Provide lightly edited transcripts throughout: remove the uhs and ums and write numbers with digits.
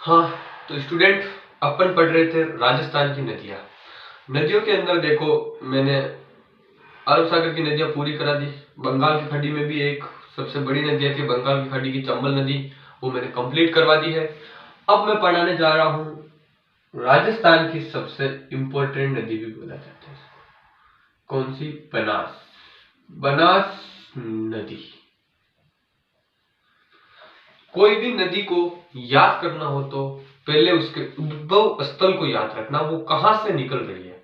हाँ, तो स्टूडेंट अपन पढ़ रहे थे राजस्थान की नदियाँ। नदियों के अंदर देखो, मैंने अरब सागर की नदियाँ पूरी करा दी। बंगाल की खाड़ी में भी एक सबसे बड़ी नदी आती है, बंगाल की खाड़ी की चंबल नदी, वो मैंने कंप्लीट करवा दी है। अब मैं पढ़ाने जा रहा हूँ राजस्थान की सबसे इम्पोर्टेंट नदी भी बोला जाता है। कौन सी? बनास। बनास नदी। कोई भी नदी को याद करना हो तो पहले उसके उद्भव स्थल को याद रखना, वो कहां से निकल रही है,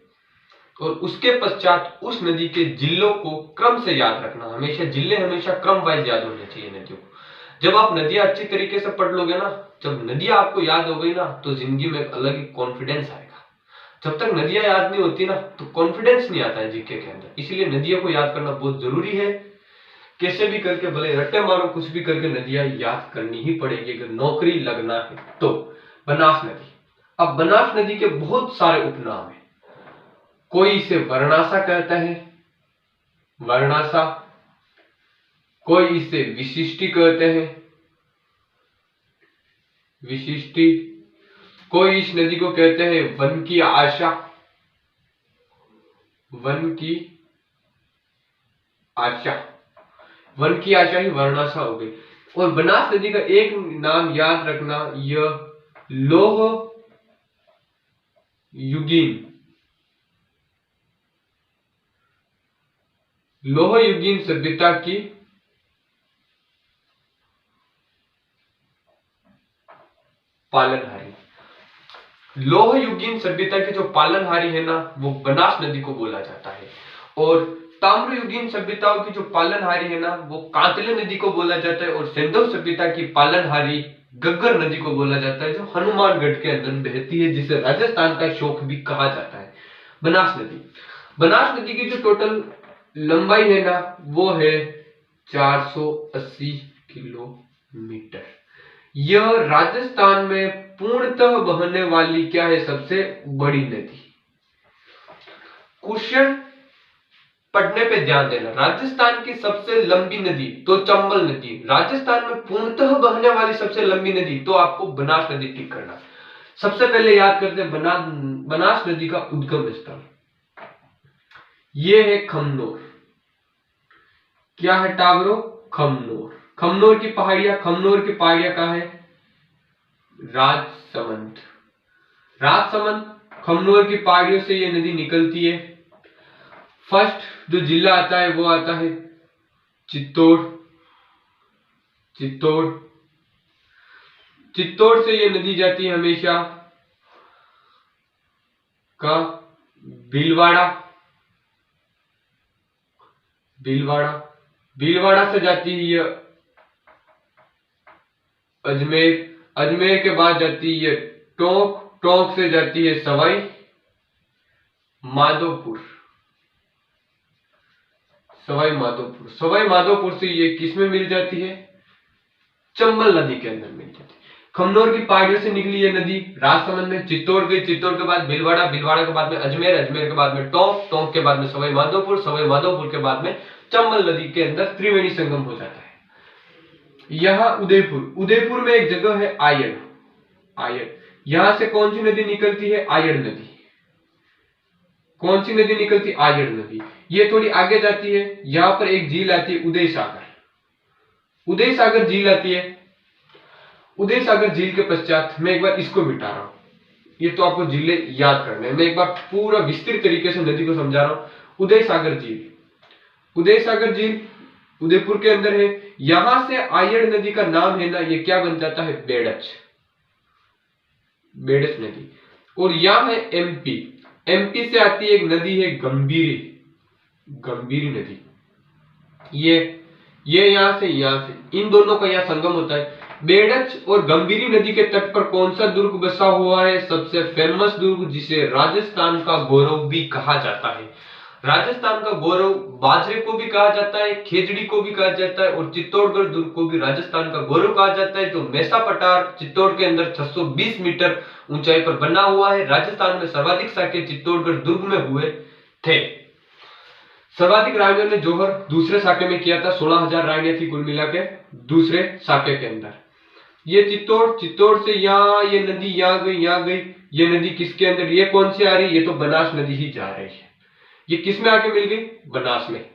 और उसके पश्चात उस नदी के जिलों को क्रम से याद रखना। हमेशा जिले हमेशा क्रम वाइज याद होने चाहिए नदियों को। जब आप नदियां अच्छी तरीके से पढ़ लोगे ना, जब नदियां आपको याद हो गई ना, तो जिंदगी में अलग ही कॉन्फिडेंस आएगा। जब तक नदियां याद नहीं होती ना, तो कॉन्फिडेंस नहीं आता है जीके के अंदर। इसलिए नदियों को याद करना बहुत जरूरी है। कैसे भी करके, भले रट्टे मारो, कुछ भी करके नदियां याद करनी ही पड़ेगी अगर नौकरी लगना है तो। बनास नदी। अब बनास नदी के बहुत सारे उपनाम है। कोई इसे वर्णासा कहता है, वर्णासा। कोई इसे विशिष्टि कहते हैं, विशिष्टि। कोई इस नदी को कहते हैं वन की आशा, वन की आशा। वन की आशा ही वर्णासा हो गई। और बनास नदी का एक नाम याद रखना, यह लोह युगीन, लोह युगीन सभ्यता की पालनहारी। लोह युगीन सभ्यता की जो पालनहारी है ना, वो बनास नदी को बोला जाता है। और ताम्र युगीन सभ्यताओं की जो पालनहारी है ना, वो कांतले नदी को बोला जाता है। और सिंधु सभ्यता की पालनहारी गग्गर नदी को बोला जाता है, जो हनुमानगढ़ के अंदर बहती है, जिसे राजस्थान का शोक भी कहा जाता है। बनास नदी। बनास नदी की जो टोटल लंबाई है ना, वो है 480 किलोमीटर। यह राजस्थान में पूर्णतः बहने वाली क्या है? सबसे बड़ी नदी। क्वेश्चन पढ़ने पे ध्यान देना। राजस्थान की सबसे लंबी नदी तो चंबल नदी। राजस्थान में पूर्णतः बहने वाली सबसे लंबी नदी तो आपको बनास नदी टिक करना। सबसे पहले याद करते हैं बनास नदी का उद्गम स्थल। यह है खमनोर। क्या है टावरो? खमनोर। खमनोर की पहाड़ियां, खमनोर की पहाड़ियां कहां है? राजसमंद। राजसमंद खमनोर की पहाड़ियों से ये नदी निकलती है। फर्स्ट जो जिला आता है वो आता है चित्तौड़। चित्तौड़। चित्तौड़ से ये नदी जाती है हमेशा का भीलवाड़ा। भीलवाड़ा। भीलवाड़ा से जाती है ये अजमेर। अजमेर के बाद जाती है टोंक। टोंक से जाती है सवाई माधोपुर। सवाई माधोपुर। सवाई माधोपुर से ये किस में मिल जाती है? चंबल नदी के अंदर मिल जाती है। खमनोर की पहाड़ियों से निकली ये नदी राजसमंद में चित्तौड़ गई। चित्तौड़ के बाद भीलवाड़ा। भीलवाड़ा के बाद में अजमेर। अजमेर के बाद में टोंक। टोंक के बाद में सवाई माधोपुर। सवाई माधोपुर के बाद में चंबल नदी के अंदर त्रिवेणी संगम हो जाता है। यहां उदयपुर। उदयपुर में एक जगह है आयड़। आयड़। यहां से कौन सी नदी निकलती है? आयड़ नदी। कौन सी नदी निकलती? आयड़ नदी। ये थोड़ी आगे जाती है, यहां पर एक झील आती है उदय सागर। उदय सागर झील आती है। उदय सागर झील के पश्चात मैं एक बार इसको मिटा रहा हूं, ये तो आपको झीलें याद करने हैं। मैं एक बार पूरा विस्तृत तरीके से नदी को समझा रहा हूं। उदय सागर झील। उदय सागर झील उदयपुर के अंदर है। यहां से आयड़ नदी का नाम है ना, ये क्या बन जाता है? बेड़च। बेड़च नदी। और यहां है एमपी। एमपी से आती है एक नदी है गंभीरी। गंभीरी नदी। ये यहां से इन दोनों का यहां संगम होता है। बेड़च और गंभीरी नदी के तट पर कौन सा दुर्ग बसा हुआ है? सबसे फेमस दुर्ग, जिसे राजस्थान का गौरव भी कहा जाता है। राजस्थान का गौरव बाजरे को भी कहा जाता है, खेजड़ी को भी कहा जाता है, और चित्तौड़गढ़ दुर्ग को भी राजस्थान का गौरव कहा जाता है, जो मैसा पठार चित्तौड़ के अंदर 620 मीटर ऊंचाई पर बना हुआ है। राजस्थान में सर्वाधिक साके चित्तौड़गढ़ दुर्ग में हुए थे। सर्वाधिक रानियों ने जौहर दूसरे साके में किया था। 16,000 रानियां थी कुल मिला के दूसरे साके के अंदर। ये चित्तौड़, चित्तौड़ से यहाँ ये नदी यहाँ गई, यहाँ गई, ये नदी किसके अंदर, ये कौन सी आ रही है, ये तो बनास नदी ही जा रही है। ये किस में आके मिल गई, बनास में।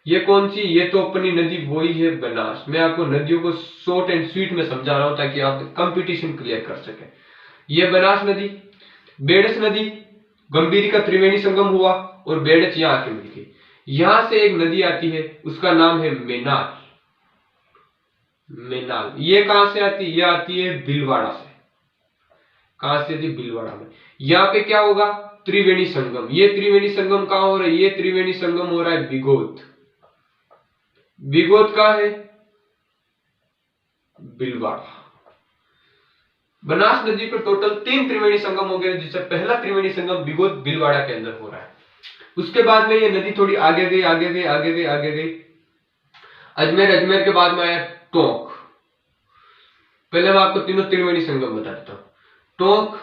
ये कौन सी, ये तो अपनी नदी वही है बनास। मैं आपको नदियों को शॉर्ट एंड स्वीट में समझा रहा हूं ताकि आप कंपटीशन क्लियर कर सके। ये बनास नदी, बेड़च नदी, गंभीरी का त्रिवेणी संगम हुआ और बेड़च यहाँ आके मिल गई। यहां से एक नदी आती है, उसका नाम है मेनाल। मेनाल ये कहां से आती है, ये आती है भीलवाड़ा से। कहां से आती है, भीलवाड़ा में। यहाँ पे क्या होगा, त्रिवेणी संगम। ये त्रिवेणी संगम कहां हो रहा है, ये त्रिवेणी संगम हो रहा है बिगोत। बिगोत कहां है, भीलवाड़ा। बनास नदी पर टोटल 3 त्रिवेणी संगम हो गए, जिससे पहला त्रिवेणी संगम बिगोत भीलवाड़ा के अंदर हो रहा है। उसके बाद में ये नदी थोड़ी आगे गई, आगे गई, आगे गई, आगे गई, अजमेर, अजमेर के बाद में आया टोंक। पहले मैं आपको तीनों त्रिवेणी संगम बता देता हूं। टोंक,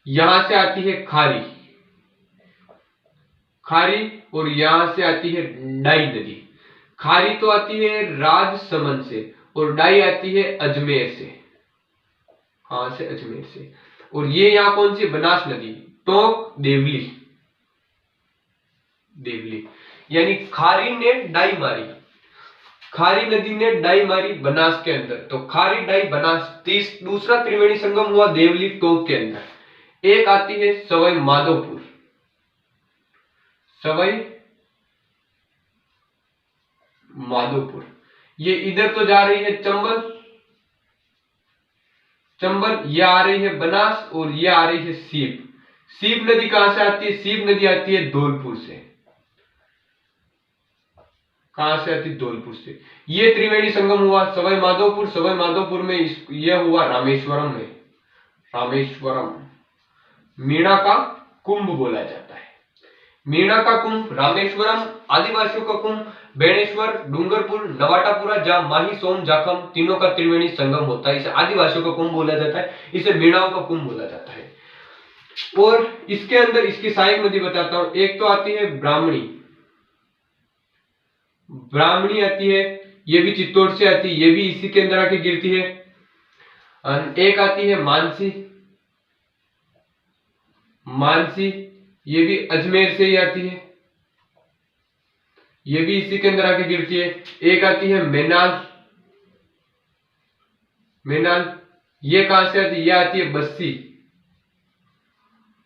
यहां से आती है खारी, खारी, और यहां से आती है डाई नदी। खारी तो आती है राजसमंद से और डाई आती है अजमेर से। कहां से, अजमेर से। और ये यहां कौन सी, बनास नदी। टोंक, देवली, देवली, यानी खारी ने डाई मारी, खारी नदी ने डाई मारी बनास के अंदर। तो खारी, डाई, बनास, दूसरा त्रिवेणी संगम हुआ देवली टोंक के अंदर। एक आती है सवाई माधोपुर, सवाई माधोपुर। ये इधर तो जा रही है चंबल, चंबल, ये आ रही है बनास, और ये आ रही है सीप। सीप नदी कहां से आती है, सीप नदी आती है धौलपुर से। कहां से आती है, धौलपुर से। ये त्रिवेणी संगम हुआ सवाई माधोपुर। सवाई माधोपुर में यह हुआ रामेश्वरम में, रामेश्वरम। मीणा का कुंभ बोला जाता है। मीणा का कुंभ, रामेश्वरम, आदिवासियों का कुंभ, बेणेश्वर, डूंगरपुर, नवाटापुरा, जहां माही, सोम, जाखम तीनों का त्रिवेणी संगम होता है। इसे आदिवासियों का कुंभ बोला जाता है, इसे मीणाओं का कुंभ बोला जाता है। और इसके अंदर इसकी सहायक नदी बताता हूं। एक तो आती है ब्राह्मणी, ब्राह्मणी आती है, ये भी चित्तौड़ से आती है, ये भी इसी के अंदर आके गिरती है। एक आती है मानसी, मानसी, ये भी अजमेर से ही आती है, ये भी इसी के अंदर आके गिरती है। एक आती है मेनाल, मेनाल, ये कहां से आती है, ये आती है बस्सी,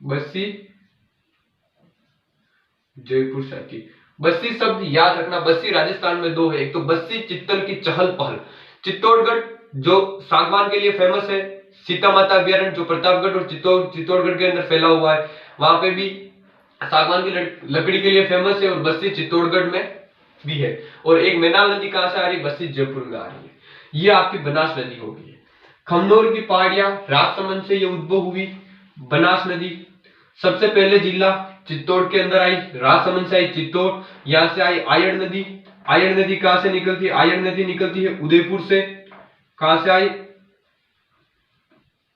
बस्सी जयपुर से आती है। बस्सी शब्द याद रखना, बस्सी राजस्थान में 2 है, एक तो बस्सी चित्तल की चहल पहल। चित्तौड़गढ़ जो सागवान के लिए फेमस है, सीता माता अभ्यारण्य जो प्रतापगढ़ और चित्तौड़गढ़ के अंदर फैला हुआ है, वहां पे भी सागवान की लकड़ी के लिए फेमस है, और बस्सी चित्तौड़गढ़ में भी है। और एक मेनाल नदी कहां से आ रही है, बस्सी जयपुर में आ रही है। ये आपकी बनास नदी हो गई है। खमनोर की पहाड़ियां, राजसमंद से ये उद्भव हुई बनास नदी। सबसे पहले जिला चित्तौड़ के अंदर आई, राजसमंद से आई चित्तौड़, यहां से आई आयड़ नदी। आयड़ नदी कहां से निकलती है, आयड़ नदी निकलती है उदयपुर से। कहां से आई,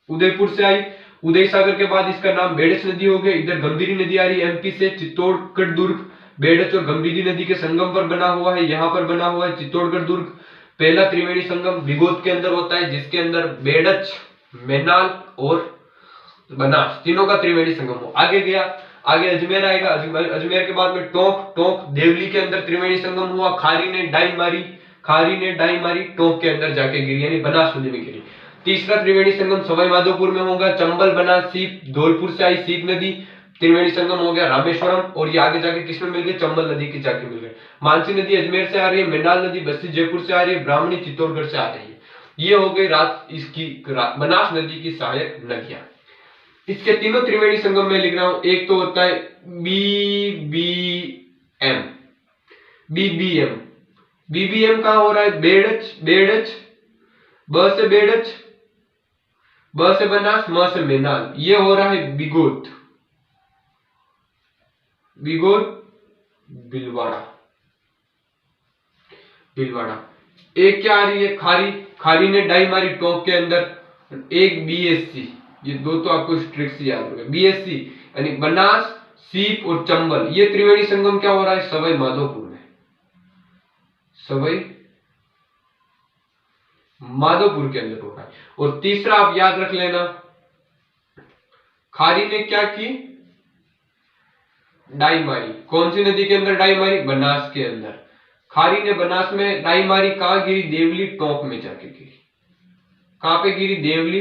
उदयपुर से आई। उदय सागर के बाद इसका नाम बेड़च नदी हो गया। इधर गंभीरी नदी आ रही है एमपी से, चित्तौड़गढ़ दुर्ग बेड़च और गंभीरी नदी के संगम पर बना हुआ है, यहां पर बना हुआ है चित्तौड़गढ़ दुर्ग। पहला त्रिवेणी संगम बिगोत के अंदर होता है, जिसके अंदर बेड़च, मेनाल और बनास तीनों का त्रिवेणी संगम हो। आगे गया, आगे अजमेर आएगा, अजमेर के बाद में टोंक, टोंक देवली के अंदर त्रिवेणी संगम हुआ। खारी ने डाई मारी, खारी ने डाई मारी, टोंक के अंदर जाके गिरी, यानी बनास नदी में गिरी। तीसरा त्रिवेणी संगम सवाई माधोपुर में होगा, चंबल, बनास, सीप, धौलपुर से आई सीप नदी, त्रिवेणी संगम हो गया रामेश्वरम। और ये आगे जाके किसमें मिल गए, चंबल नदी की जाके मिल गए। मानसी नदी अजमेर से आ रही है, मेनाल नदी बस्सी जयपुर से आ रही है, ब्राह्मणी चित्तौड़गढ़ से आ रही है। ये हो गई इसकी बनास नदी की सहायक नदियां। इसके तीनों त्रिवेणी संगम में लिख रहा हूं। एक तो होता है बीबीएम, बीबीएम, बीबीएम कहां हो रहा है, बेड़च, बेड़च, ब से बेड़च, ब से बनास, म से मेनाल, ये हो रहा है बिगोत, बिगोत, भीलवाड़ा, भीलवाड़ा। एक क्या आ रही है, खारी, खारी ने डाई मारी टोंक के अंदर। एक बीएससी, ये दो तो आपको स्ट्रिक्ट से याद होगा, बीएससी यानी बनास, सीप और चंबल। ये त्रिवेणी संगम क्या हो रहा है, सवाई माधोपुर में, सवाई माधोपुर के अंदर हो रहा है। और तीसरा आप याद रख लेना, खारी ने क्या की, डाई मारी। कौन सी नदी के अंदर डाई मारी, बनास के अंदर। खारी ने बनास में डाई मारी, कहां गिरी, देवली टोंक में जाके गिरी। कहां पे गिरी, देवली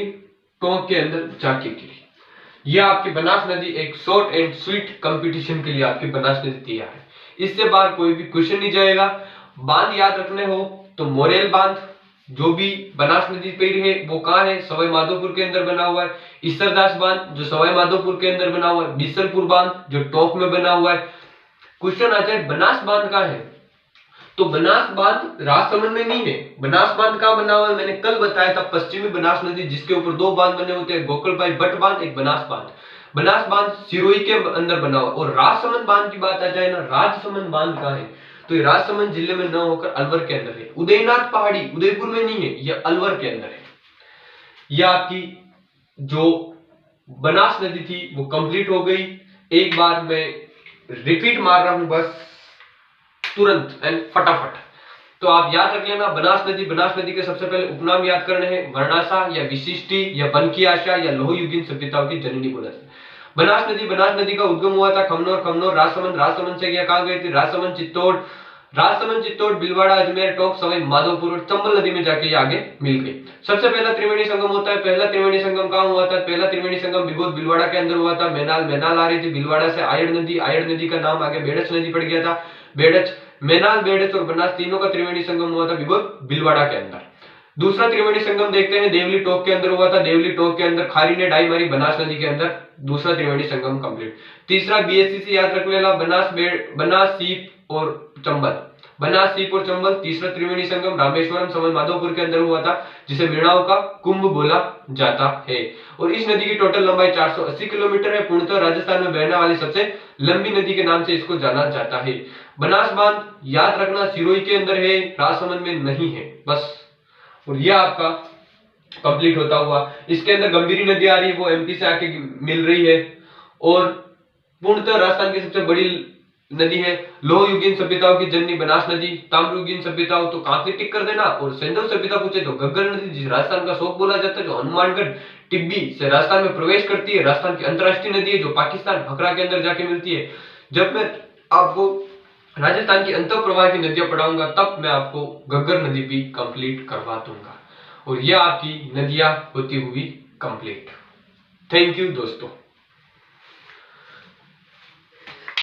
टोंक के अंदर जाके गिरी। यह आपकी बनास नदी एक शॉर्ट एंड स्वीट कंपटीशन के लिए आपकी बनास नदी तैयार है। इससे बाहर कोई भी क्वेश्चन नहीं जाएगा। बांध याद रखने हो तो मोरेल बांध जो भी बनास नदी पे है वो कहां है, सवाई माधोपुर के अंदर बना हुआ है। ईसरदास बांध जो सवाई माधोपुर के अंदर बना हुआ है। बिसलपुर बांध जो टोंक में बना हुआ है। क्वेश्चन आ जाए बनास बांध कहां है, तो बनास बांध राजसमंद में नहीं है। बनास बांध कहां बना हुआ है, मैंने कल बताया था, पश्चिमी बनास नदी जिसके ऊपर दो बांध बने होते हैं, गोकुलभाई भट्ट बांध, एक बनास बांध। बनास बांध सिरोही के अंदर बना हुआ। और राजसमंद बांध की बात आ जाए ना, राजसमंद बांध कहां है, तो ये राजसमंद जिले में न होकर अलवर के अंदर है। उदयनाथ पहाड़ी उदयपुर में नहीं है, यह अलवर के अंदर है। यह आपकी जो बनास नदी थी वो कंप्लीट हो गई। एक बार मैं रिपीट मार रहा हूं बस, तुरंत एंड फटाफट। तो आप याद रख लेना, बनास नदी के सबसे पहले उपनाम याद करने हैं, वर्णासा या विशिष्टि या वन की आशा या लोहयुगीन सभ्यताओं की जननी बोला जाता है। बनास नदी का उद्गम हुआ था खमनोर राजसमंद से गया, कहां गई थी, राजसमंद चित्तौड़ भीलवाड़ा अजमेर टोंक सवाई माधोपुर और चंबल नदी में जाके आगे मिल गई। सबसे पहला त्रिवेणी संगम होता है। पहला त्रिवेणी संगम कहां हुआ था, पहला त्रिवेणी संगम बिगोद भीलवाड़ा के अंदर हुआ था। मैनाल आ रही थी भीलवाड़ा से, आयड़ नदी का नाम आगे बेड़च नदी पड़ गया था। मैनाल बेड़च और बनास तीनों का त्रिवेणी संगम हुआ था बिगोद भीलवाड़ा के अंदर। दूसरा त्रिवेणी संगम देखते हैं, देवली टोंक के अंदर हुआ था। देवली टोंक के अंदर खारी ने डाई मारी, बनास नदी के अंदर। दूसरा त्रिवेणी संगम कंप्लीट। तीसरा बीएससी से याद रख लेना, बनास सीप और चंबल। तीसरा त्रिवेणी संगम रामेश्वरम सवाई माधोपुर के अंदर हुआ था, जिसे मीणाओं का कुंभ बोला जाता है। और इस नदी की टोटल लंबाई 480 किलोमीटर है। पूर्णतः राजस्थान में बहने वाली सबसे लंबी नदी के नाम से इसको जाना जाता है। बनास बांध याद रखना सिरोही के अंदर है, राजसमंद में नहीं है बस। और यह आपका कंप्लीट होता हुआ, इसके अंदर गंभीरी नदी आ रही है, वो एमपी से आके मिल रही है। और पूर्णतः राजस्थान की सबसे बड़ी नदी है। लोहयुगीन सभ्यताओं की जननी बनास नदी। ताम्रयुगीन सभ्यताओं तो काफी टिक कर देना। और सिंधु सभ्यता पूछे तो घग्गर नदी, जिस राजस्थान का शोक बोला जाता है, जो हनुमानगढ़ टिब्बी से राजस्थान में प्रवेश करती है। राजस्थान की अंतरराष्ट्रीय नदी है जो पाकिस्तान फकरा के अंदर जाके मिलती है। जब मैं आपको राजस्थान की अंतर प्रवाह की नदियां पढ़ाऊंगा तब मैं आपको घग्गर नदी भी कंप्लीट करवा दूंगा। और यह आपकी नदियां होती हुई कंप्लीट। थैंक यू दोस्तों।